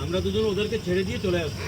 আমরা দুজন ওদেরকে ছেড়ে দিয়ে চলে আসবো।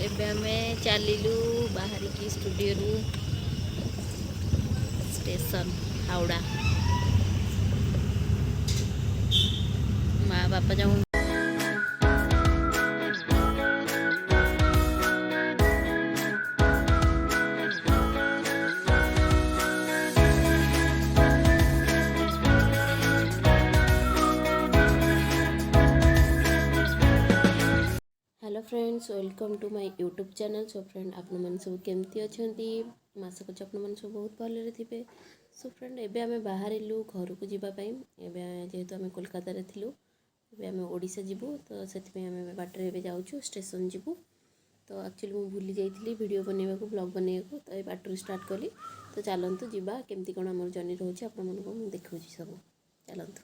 ଏବେ ଆମେ ଚାଲିଲୁ ବାହାରିକି ଷ୍ଟୁଡ଼ିଓରୁ ଷ୍ଟେସନ ହାଉଡ଼ା। ମା ବାପା ଯାଉ hello friends welcome to my YouTube channel. So friend आपण मन सब केमती अछंती मास को आपण मन सब बहुत भले थे। सो फ्रेंड एबे आमे बाहरिलु घर को जीवा पई। एबे जेहेतु आमे कोलकाता रे थिलु एबे आमे ओडिसा जीवु तो सेति आमे बाटरे एबे जाउछु स्टेशन जीवु। तो एक्चुअली मु भूली जाइथिली वीडियो बनेबा को ब्लॉग बनेबा को तो ए बाटरू स्टार्ट कली। तो चलंतु जीवा केमती कोन हमर जर्नी रहउछि आपण मन को मु देखौछि सब। चलंतु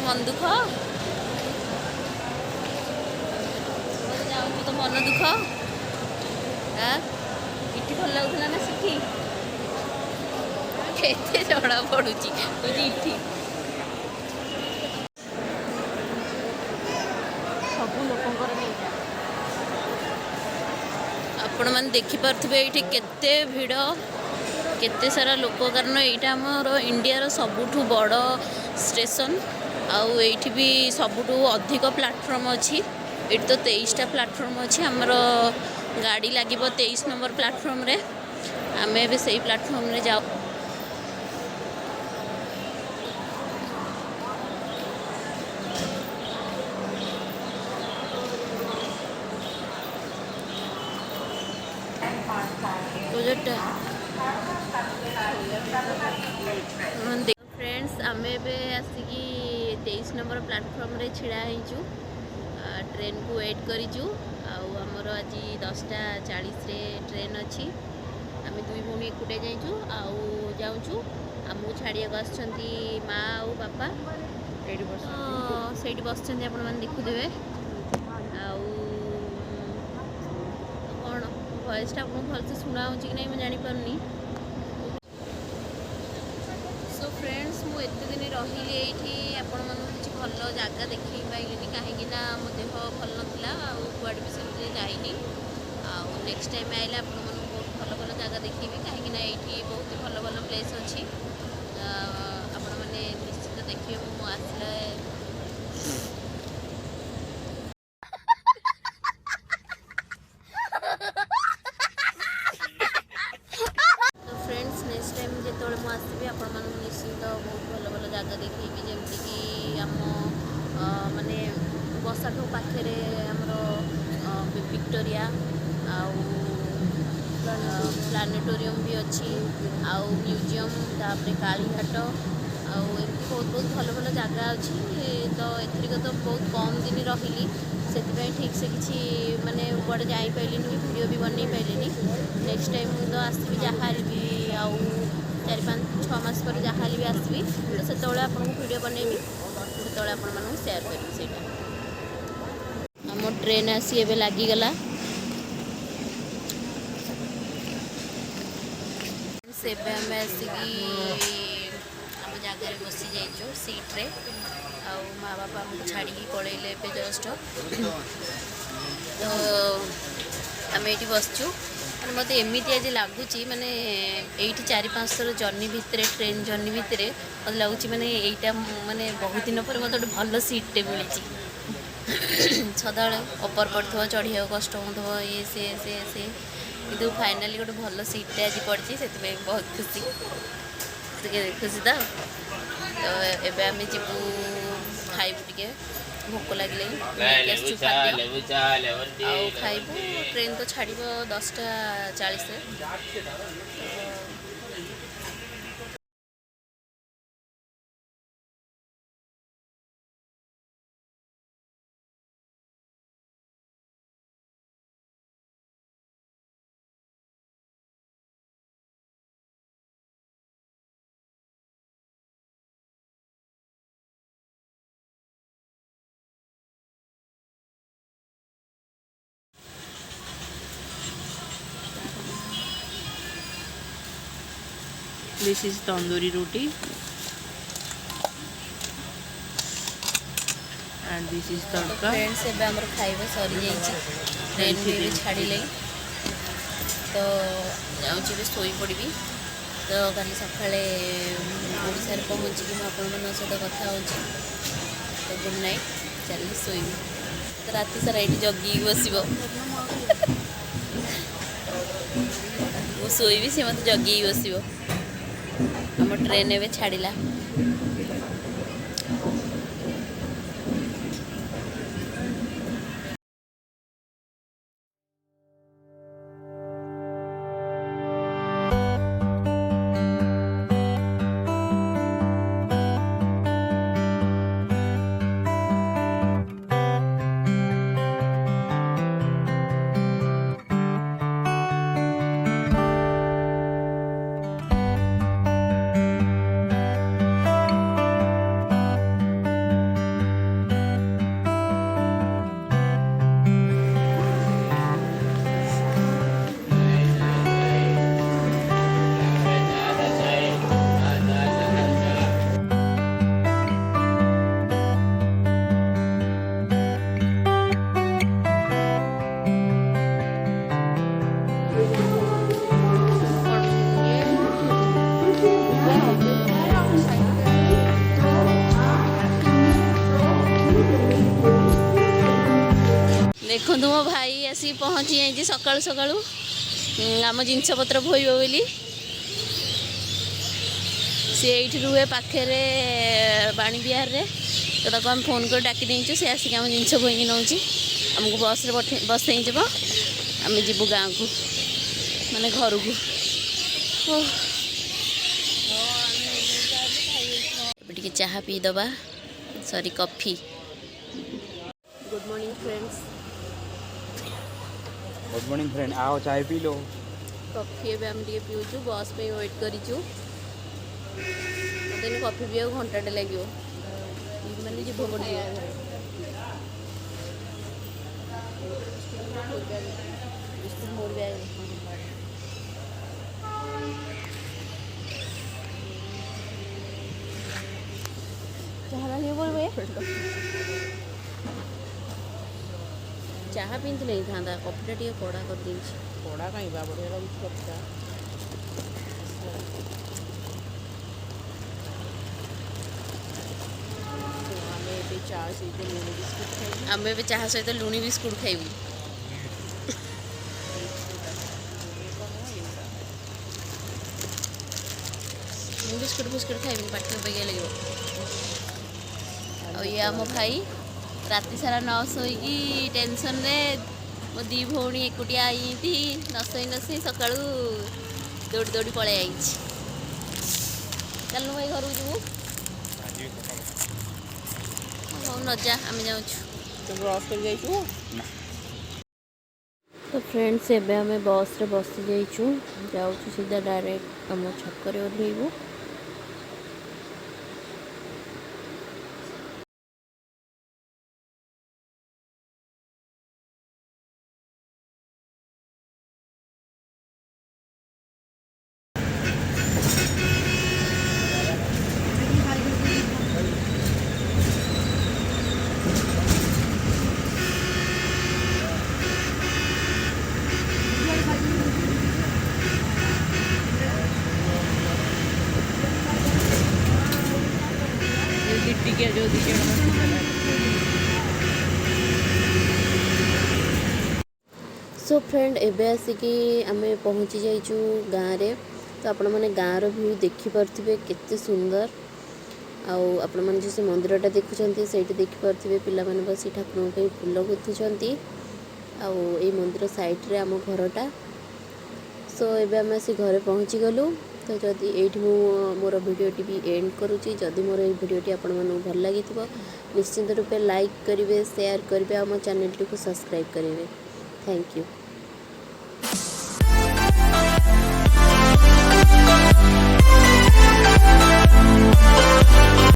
मन दुख जाऊँ तो मन दुख इटी भल लगुला ना सीठी केते जड़ा पड़ुची इटी सब लोकंकर आपण मैंने देखिपे ये केते भिड़ केते सारा लोक कारण यहाँ आमर इंडिया सबुठु बड़ स्टेशन आउ ये भी सबुठु अधिक प्लाटफर्म अच्छी। ये तो 23टा प्लाटफर्म अच्छी आमर गाड़ी लगे 23 नंबर प्लाटफर्म रे आमे भी सही प्लाटफर्म रे जाओ। फ्रेंड्स आमे बे आसिकी 23 नंबर प्लाटफर्म रे छिड़ा होइचु ट्रेन को वेट करिचु। आमर आज 10:40 रे ट्रेन अच्छी आमे दुई भूमी एकुटे जाइचु जाऊँ आमको छाड़िया आसछंती माँ और बापा सेठी बसछंती आपण माने देखुदेबे। कौन वॉइसटा आपको भलसे शुणा हो कि नहीं मैं जानी पारनी। सो फ्रेंड्स मु एते दिन रही एठी आपण मन किछि भल जगह देखि पाइलिनी कहीं मो देह भल नथिला कुआडे भी से जाइनी। नेक्स्ट टाइम आइले आपण मन बहुत भल भल जगह देखिबी कहीं एठी बहुत भल भल प्लेस अच्छी आपण माने निश्चित देखिए मु आसले। आसबि आपण मन निश्चित बहुत भल भल जगह देखी जमीक आम माने बसाठो पाखे आमर विक्टोरिया प्लानेटोरियम भी अच्छी आउ म्यूजियम तापर कालीघाट आउ बहुत बहुत भल भल जगह अच्छी। तो एथरिक तो बहुत कम दिन रही से ठीक से किसी माने कुआडे जाई पाइलिनी वीडियो भी बन पाइलिनी। नेक्स्ट टाइम तो आसबि जहाँ भी आउ 4-5-6 मास पर जहाँ भी आसबि तो से आपको वीडियो बनैबी से आपण शेयर करी सेटा। आम ट्रेन आसी एबे लागिगला से आम आसिकी आम जगार बसी जाइचु सीट्रे ଆଉ ମାଆ ବାପା ଆମକୁ ଛାଡ଼ିକି ପଳେଇଲେ ଏବେ ଜଷ୍ଟ। ତ ଆମେ ଏଇଠି ବସିଛୁ। ମାନେ ମୋତେ ଏମିତି ଆଜି ଲାଗୁଛି ମାନେ ଏଇଠି 4-5 ଥର ଜର୍ଣ୍ଣି ଭିତରେ ଟ୍ରେନ୍ ଜର୍ଣ୍ଣି ଭିତରେ ମୋତେ ଲାଗୁଛି ମାନେ ଏଇଟା ମାନେ ବହୁତ ଦିନ ପରେ ମୋତେ ଗୋଟେ ଭଲ ସିଟ୍ଟେ ମିଳିଛି। ସଦାବେଳେ ଅପର ପଡ଼ିଥିବ, ଚଢ଼ିବାକୁ କଷ୍ଟ ହେଉଥିବ, ଇଏ ସେ କିନ୍ତୁ ଫାଇନାଲି ଗୋଟେ ଭଲ ସିଟ୍ଟେ ଆଜି ପଡ଼ିଛି, ସେଥିପାଇଁ ବହୁତ ଖୁସି। ଟିକେ ଖୁସି ତ ଏବେ ଆମେ ଯିବୁ ଖାଇବୁ, ଟିକେ ଭୋକ ଲାଗିଲେ ନେଇକି ଆସିଛୁ ଖାଦ୍ୟ ଆଉ ଖାଇବୁ। ଟ୍ରେନ୍ ତ ଛାଡ଼ିବ 10ଟା 40ରେ। This is tandoori roti and this is tadka. Friends ଏବେ ଆମର ଖାଇବା ସରିଯାଇଛି, ଟ୍ରେନ୍ ବି ଏବେ ଛାଡ଼ିଲେ। ତ ଯାଉଛି ଏବେ ଶୋଇପଡ଼ିବି। ତ କାଲି ସକାଳେ ଓଡ଼ିଶାରେ ପହଞ୍ଚିକି ମୁଁ ଆପଣମାନଙ୍କ ସହିତ କଥା ହେଉଛି। ତ ଗୁଡ଼୍ ନାଇଟ୍, ଚାଲି ଶୋଇବି। ତ ରାତି ସାରା ଏଇଠି ଜଗିକି ବସିବ। ମୁଁ ଶୋଇବି, ସେ ମୋତେ ଜଗିକି ବସିବ। ଆମ ଟ୍ରେନ୍ ଏବେ ଛାଡ଼ିଲା। ଦେଖନ୍ତୁ ମୋ ଭାଇ ଆସିକି ପହଞ୍ଚି ଯାଇଛି ସକାଳୁ ସକାଳୁ ଆମ ଜିନିଷପତ୍ର ବୋହିବ ବୋଲି। ସେ ଏଇଠି ରୁହେ ପାଖରେ ବାଣୀ ବିହାରରେ। ତ ତାକୁ ଆମେ ଫୋନ୍ କରି ଡାକି ଦେଇଛୁ, ସେ ଆସିକି ଆମ ଜିନିଷ ବୋହିକି ନେଉଛି। ଆମକୁ ବସ୍ରେ ବସେଇ ଯିବ, ଆମେ ଯିବୁ ଗାଁକୁ, ମାନେ ଘରକୁ। ଏବେ ଟିକେ ଚାହା ପିଇଦେବା, sorry coffee. Good morning friends. Good morning friend, आओ चाय पी लो। कॉफी एवं आम टे पीऊँ, बस पे वेट करूँ। मतलब कॉफी पीवा घंटाटे लगे, मैंने जी भोग बिस्कुट मोर बैग चाह नहीं बोलबे चाह पी नहीं था, कॉफीटा टे कड़ा कर कड़ा कहीं बढ़िया लगे कपटा। आम ए चाह सहित लुणी बिस्कुट खाइबू। बिस्कुट बिस्कुट खाइबी, पाटी अपेक्षा लगे। और ये आम भाई राति सारा न शोईकी टेंशन रे मो दी भौणी एकुटिया आई न शोई सका दौड़ी दौड़ी पलि आई। चलू भाई घर को जीवु। हूँ न जा, आम जाऊँ। तो फ्रेंड्स एबे आम बस रे बसी जाइचु, जाऊँ सीधा डायरेक्ट आम छकरे ओह्लैबू। ବର୍ଷିକିଆ ଯେଉଁ 2 ଜଣ सो फ्रेंड एबे आसिकी आमे पहुँची जाइचु गाँव रे। तो आपण माने गाँव रो व्यू देखि परथिबे केते सुंदर। आउ आपण माने जे से मंदिरटा देखुचंती सेठी देखि परथिबे पिला माने बसी ठाकुर के फूल गुथुचंती। आउ ए मंदिर साइड रे आम घरटा। सो एबे आमे से घरे पहुँची गलु। तो जदि एठी मु मोर वीडियोटी भी एंड करूची। जदि मोर ए वीडियोटी आपण माने भल लागिथिबो निश्चित रूपे लाइक करिवे, शेयर करिवे, आ मो चैनल को सब्सक्राइब करिवे। Thank you.